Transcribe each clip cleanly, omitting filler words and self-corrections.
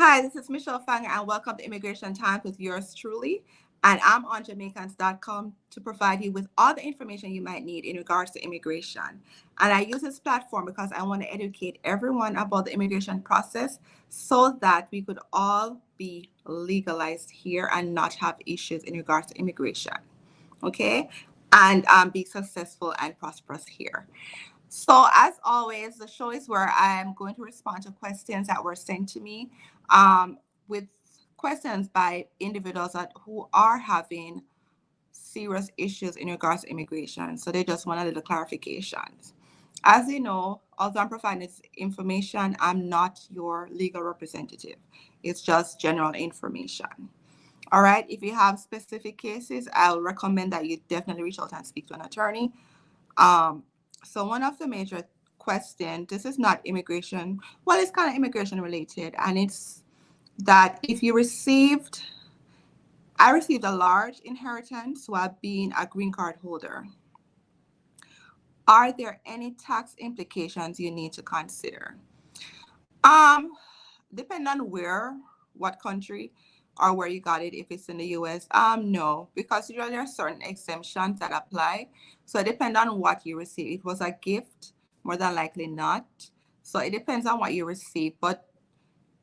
Hi, this is Michelle Fanger, and welcome to Immigration Times with yours truly. And I'm on Jamaicans.com to provide you with all the information you might need in regards to immigration. And I use this platform because I want to educate everyone about the immigration process so that we could all be legalized here and not have issues in regards to immigration. Okay? And be successful and prosperous here. So, as always, the show is where I'm going to respond to questions that were sent to me with questions by individuals who are having serious issues in regards to immigration. So, they just want a little clarifications. As you know, although I'm providing this information, I'm not your legal representative. It's just general information. All right. If you have specific cases, I'll recommend that you definitely reach out and speak to an attorney. Um, so one of the major questions, this is not immigration, well, it's kind of immigration related, and it's that if you received, I received a large inheritance while being a green card holder. Are there any tax implications you need to consider? Um, Depend on where, what country, or where you got it. If it's in the US, no, because usually there are certain exemptions that apply. So it depends on what you receive. It was a gift, more than likely not. So it depends on what you receive. But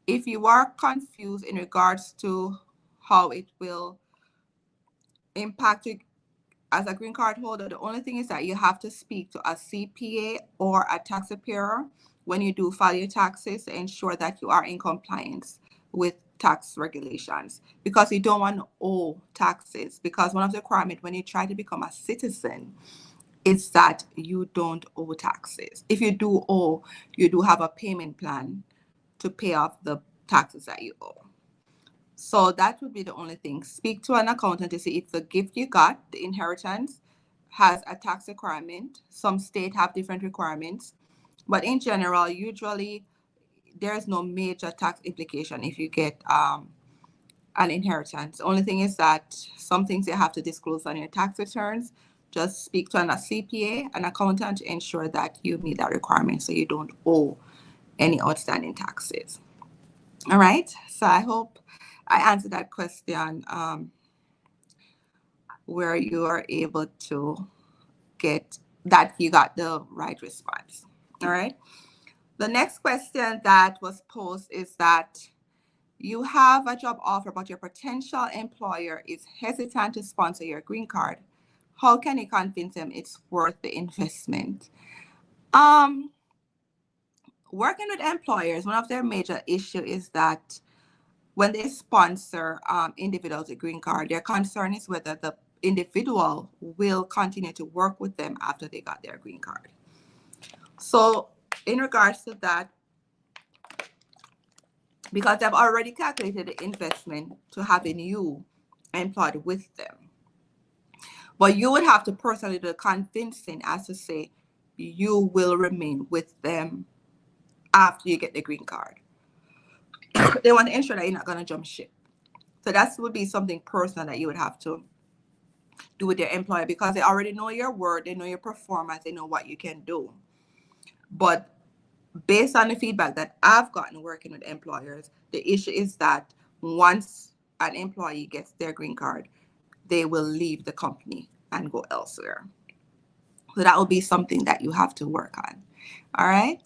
if you are confused in regards to how it will impact you as a green card holder, the only thing is that you have to speak to a CPA or a tax preparer when you do file your taxes to ensure that you are in compliance with tax regulations, because you don't want to owe taxes, because one of the requirements when you try to become a citizen is that you don't owe taxes. If you do owe, you do have a payment plan to pay off the taxes that you owe. So that would be the only thing. Speak to an accountant to see if the gift you got, the inheritance, has a tax requirement. Some states have different requirements. But in general, usually there is no major tax implication if you get an inheritance. The only thing is that some things you have to disclose on your tax returns. Just speak to a CPA, an accountant, to ensure that you meet that requirement so you don't owe any outstanding taxes. All right. So I hope I answered that question where you are able to get that you got the right response. All right. The next question that was posed is that you have a job offer, but your potential employer is hesitant to sponsor your green card. How can you convince them it's worth the investment? Um, Working with employers, one of their major issue is that when they sponsor individuals with green card, their concern is whether the individual will continue to work with them after they got their green card. So in regards to that, because they've already calculated the investment to having you employed with them, but you would have to personally do the convincing as to say you will remain with them after you get the green card. They want to ensure that you're not going to jump ship. So that would be something personal that you would have to do with your employer, because they already know your work, they know your performance, they know what you can do. But based on the feedback that I've gotten working with employers, the issue is that once an employee gets their green card, they will leave the company and go elsewhere. So that will be something that you have to work on. All right.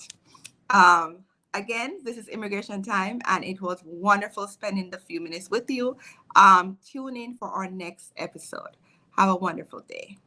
Again, this is Immigration Time, and it was wonderful spending the few minutes with you. Tune in for our next episode. Have a wonderful day.